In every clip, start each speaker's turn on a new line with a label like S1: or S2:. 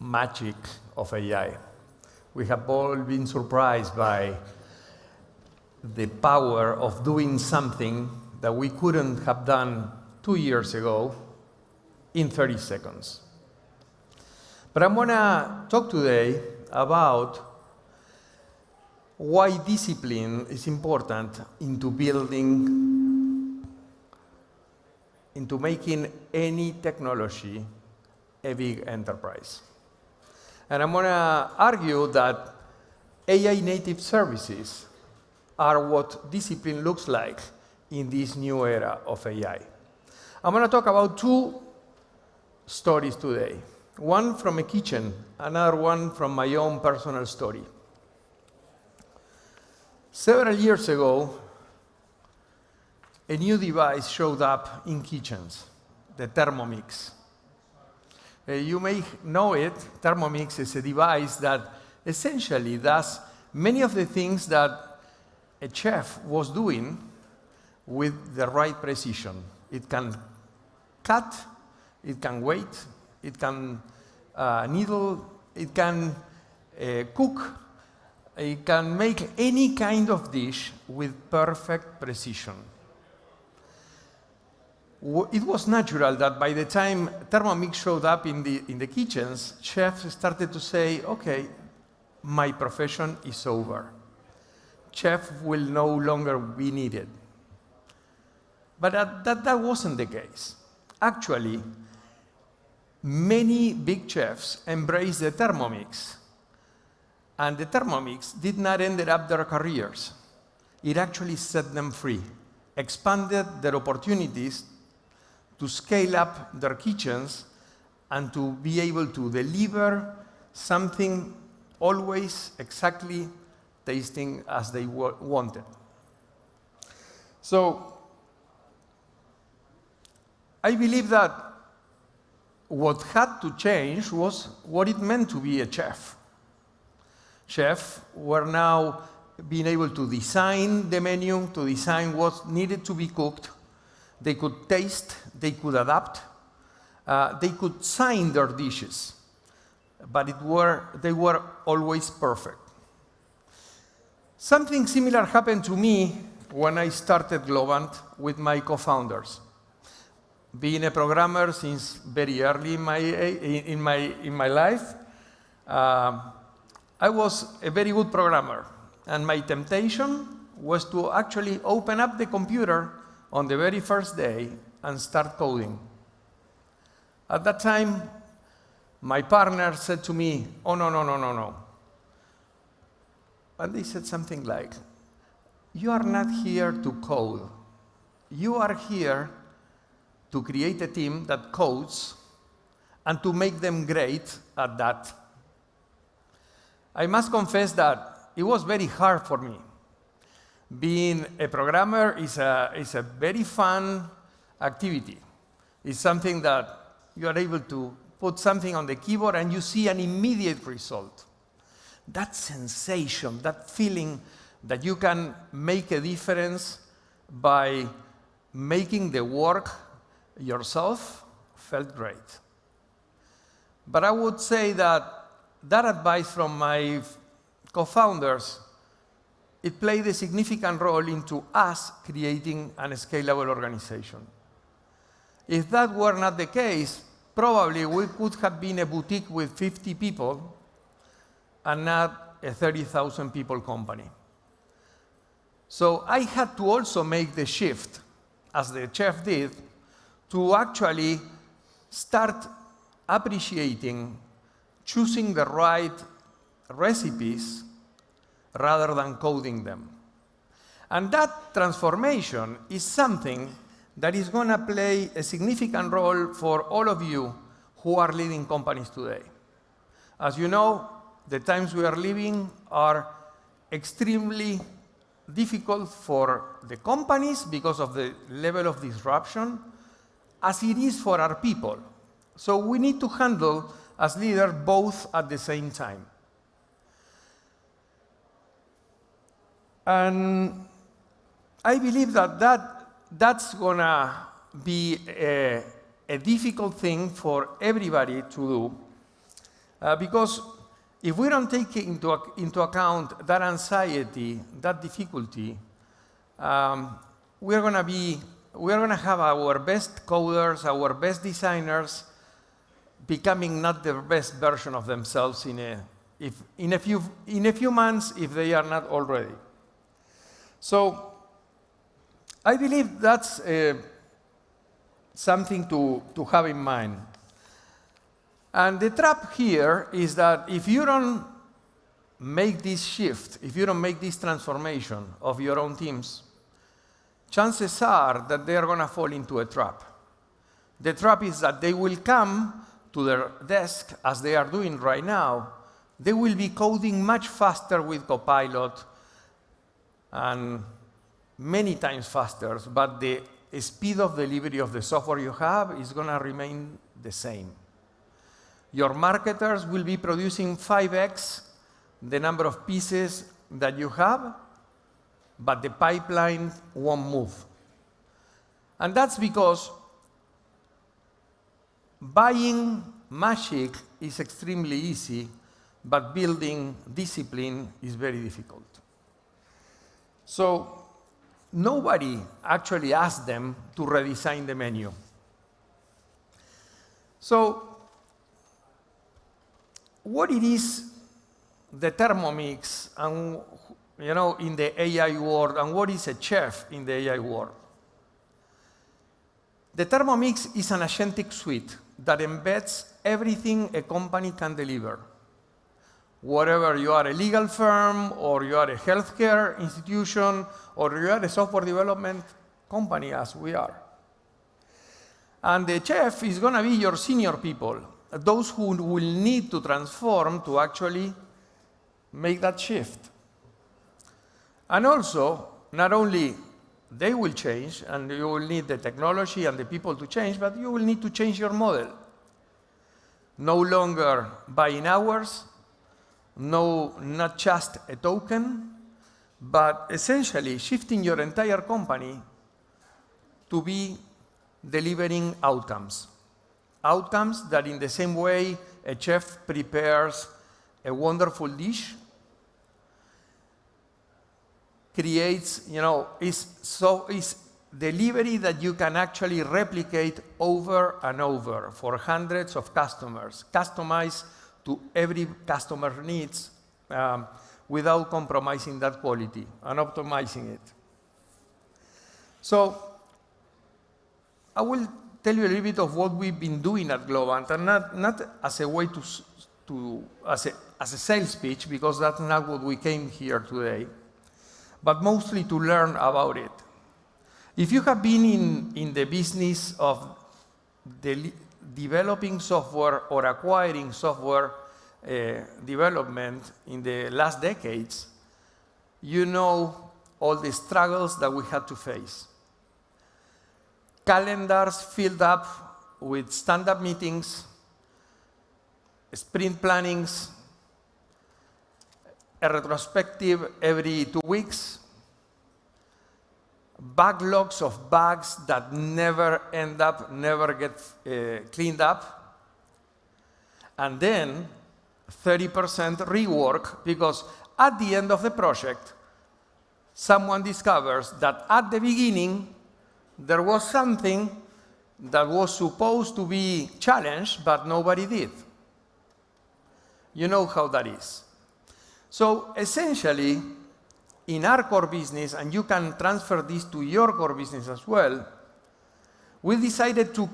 S1: magic of AI. We have all been surprised by the power of doing something that we couldn't have done 2 years ago in 30 seconds. But I'm going to talk today about why discipline is important into making any technology a big enterprise. And I'm going to argue that AI native services are what discipline looks like in this new era of AI. I'm going to talk about 2 stories today. One from a kitchen, another one from my own personal story. Several years ago, a new device showed up in kitchens, the Thermomix. You may know it. Thermomix is a device that essentially does many of the things that a chef was doing with the right precision. It can cut, it can weight, it can needle, it can cook, it can make any kind of dish with perfect precision. It was natural that by the time Thermomix showed up in the kitchens, chefs started to say, okay, my profession is over. Chef will no longer be needed. But that wasn't the case. Actually, many big chefs embraced the Thermomix, and the Thermomix did not end up their careers. It actually set them free, expanded their opportunities to scale up their kitchens and to be able to deliver something always exactly tasting as they wanted. So I believe that what had to change was what it meant to be a chef. Chefs were now being able to design the menu, to design what needed to be cooked. They could taste, they could adapt, they could sign their dishes, but they were always perfect. Something similar happened to me when I started Globant with my co-founders. Being a programmer since very early in my life, I was a very good programmer, and my temptation was to actually open up the computer on the very first day and start coding. At that time, my partner said to me, oh, no. And they said something like, you are not here to code. You are here to create a team that codes and to make them great at that. I must confess that it was very hard for me. Being a programmer is a very fun activity. It's something that you are able to put something on the keyboard and you see an immediate result. That sensation, that feeling that you can make a difference by making the work yourself felt great. But I would say that advice from my co-founders, it played a significant role into us creating a scalable organization. If that were not the case, probably we could have been a boutique with 50 people and not a 30,000 people company. So I had to also make the shift, as the chef did, to actually start appreciating choosing the right recipes rather than coding them. And that transformation is something that is going to play a significant role for all of you who are leading companies today. As you know, the times we are living are extremely difficult for the companies because of the level of disruption, as it is for our people. So we need to handle, as leaders, both at the same time. And I believe that's going to be a difficult thing for everybody to do. Because if we don't take into account that anxiety, that difficulty, we're going to have our best coders, our best designers becoming not the best version of themselves in a few months, if they are not already. So I believe that's something to have in mind. And the trap here is that if you don't make this shift, if you don't make this transformation of your own teams, chances are that they are going to fall into a trap. The trap is that they will come to their desk, as they are doing right now. They will be coding much faster with Copilot, and many times faster, but the speed of delivery of the software you have is going to remain the same. Your marketers will be producing 5x the number of pieces that you have, but the pipeline won't move. And that's because buying magic is extremely easy, but building discipline is very difficult. So nobody actually asked them to redesign the menu. So what it is the Thermomix and in the AI world, and what is a chef in the AI world? The Thermomix is an agentic suite that embeds everything a company can deliver. Whatever you are, a legal firm, or you are a healthcare institution, or you are a software development company, as we are. And the chef is going to be your senior people, those who will need to transform to actually make that shift. And also, not only they will change, and you will need the technology and the people to change, but you will need to change your model. No longer buying hours, not just a token, but essentially shifting your entire company to be delivering outcomes. Outcomes that, in the same way a chef prepares a wonderful dish, creates, is delivery that you can actually replicate over and over for hundreds of customers, customized to every customer needs, without compromising that quality and optimizing it. So I will tell you a little bit of what we've been doing at Globant, and not as a way as a sales pitch, because that's not what we came here today, but mostly to learn about it. If you have been in the business of developing software or acquiring software development in the last decades, you know all the struggles that we had to face. Calendars filled up with stand-up meetings, sprint plannings, a retrospective every 2 weeks, backlogs of bugs that never get cleaned up, and then 30% rework, because at the end of the project, someone discovers that at the beginning, there was something that was supposed to be challenged, but nobody did. You know how that is. So essentially, in our core business, and you can transfer this to your core business as well, we decided to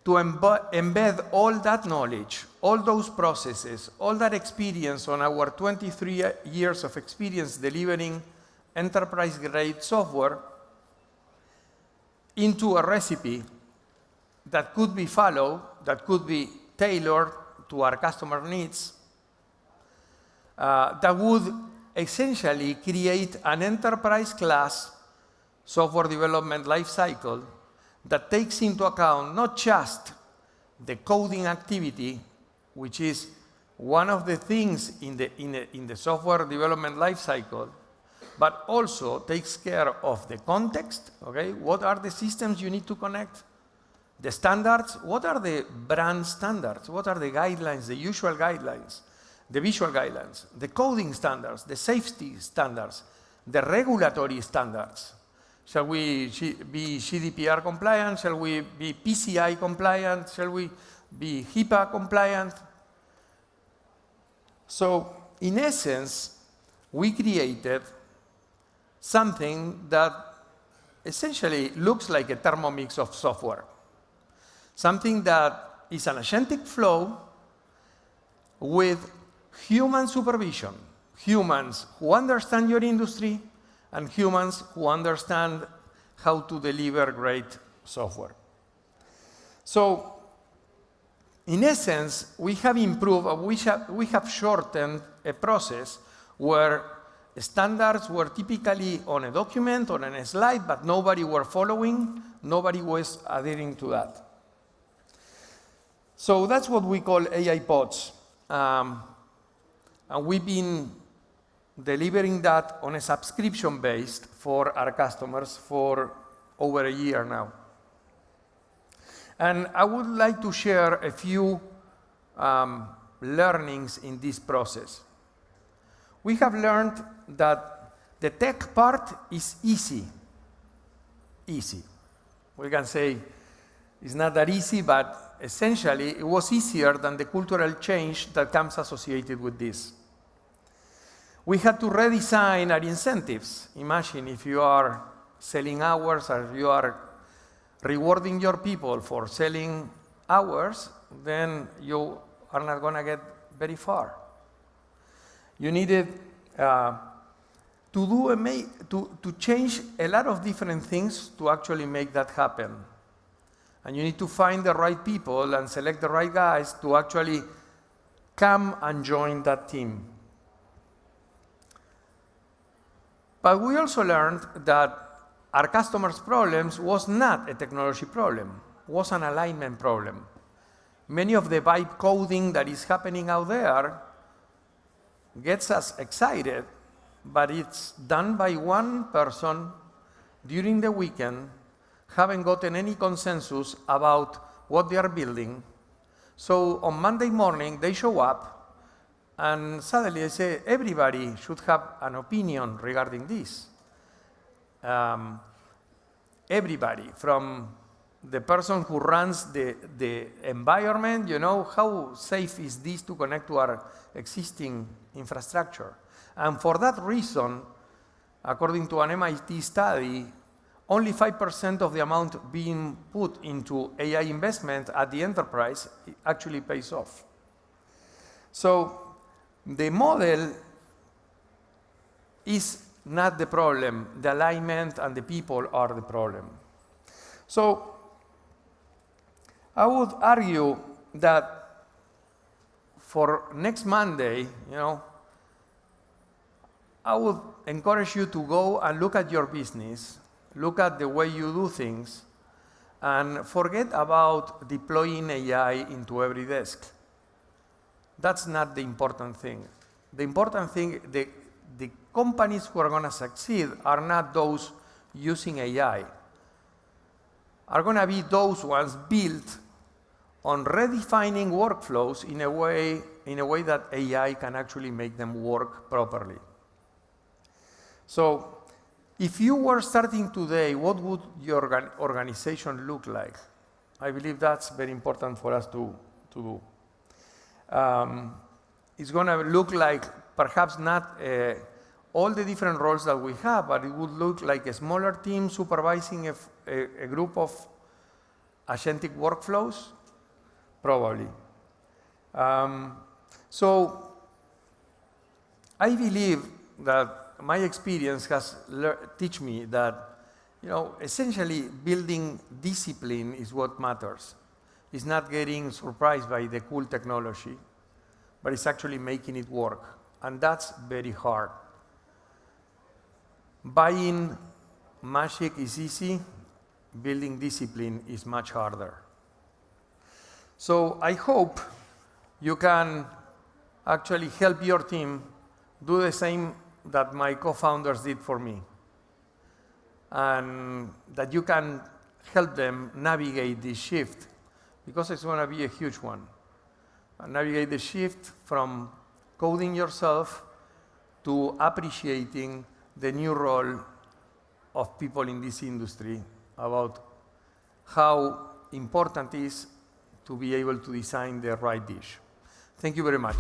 S1: embed all that knowledge, all those processes, all that experience on our 23 years of experience delivering enterprise-grade software into a recipe that could be followed, that could be tailored to our customer needs, that would essentially create an enterprise-class software development lifecycle that takes into account not just the coding activity, which is one of the things in the software development lifecycle, but also takes care of the context. Okay, what are the systems you need to connect? The standards, what are the brand standards? What are the guidelines, the usual guidelines, the visual guidelines, the coding standards, the safety standards, the regulatory standards? Shall we be GDPR compliant? Shall we be PCI compliant? Shall we be HIPAA compliant? So, in essence, we created something that essentially looks like a Thermomix of software. Something that is an agentic flow with human supervision. Humans who understand your industry and humans who understand how to deliver great software. So, in essence, we have improved, we have shortened a process where standards were typically on a document, on a slide, but nobody were following, nobody was adhering to that. So that's what we call AI pods. And we've been delivering that on a subscription based for our customers for over a year now. And I would like to share a few learnings in this process. We have learned that the tech part is easy. Easy. We can say it's not that easy, but essentially it was easier than the cultural change that comes associated with this. We had to redesign our incentives. Imagine if you are selling hours or you are rewarding your people for selling hours, then you are not going to get very far. You needed to change a lot of different things to actually make that happen. And you need to find the right people and select the right guys to actually come and join that team. But we also learned that our customers' problems was not a technology problem, was an alignment problem. Many of the vibe coding that is happening out there gets us excited, but it's done by one person during the weekend, haven't gotten any consensus about what they are building. So on Monday morning, they show up, and suddenly they say, everybody should have an opinion regarding this. Everybody, from the person who runs the environment, how safe is this to connect to our existing infrastructure? And for that reason, according to an MIT study, only 5% of the amount being put into AI investment at the enterprise actually pays off. So the model is not the problem. The alignment and the people are the problem. So I would argue that for next Monday, I would encourage you to go and look at your business, look at the way you do things, and forget about deploying AI into every desk. That's not the important thing. The important thing, the companies who are going to succeed are not those using AI, are going to be those ones built on redefining workflows in a way that AI can actually make them work properly. So if you were starting today, what would your organization look like? I believe that's very important for us to do. It's going to look like perhaps not all the different roles that we have, but it would look like a smaller team supervising a group of agentic workflows, probably. So I believe that my experience has taught me that, essentially building discipline is what matters. It's not getting surprised by the cool technology, but it's actually making it work. And that's very hard. Buying magic is easy. Building discipline is much harder. So I hope you can actually help your team do the same that my co-founders did for me. And that you can help them navigate this shift, because it's going to be a huge one. Navigate the shift from coding yourself to appreciating the new role of people in this industry, about how important it is to be able to design the right dish. Thank you very much.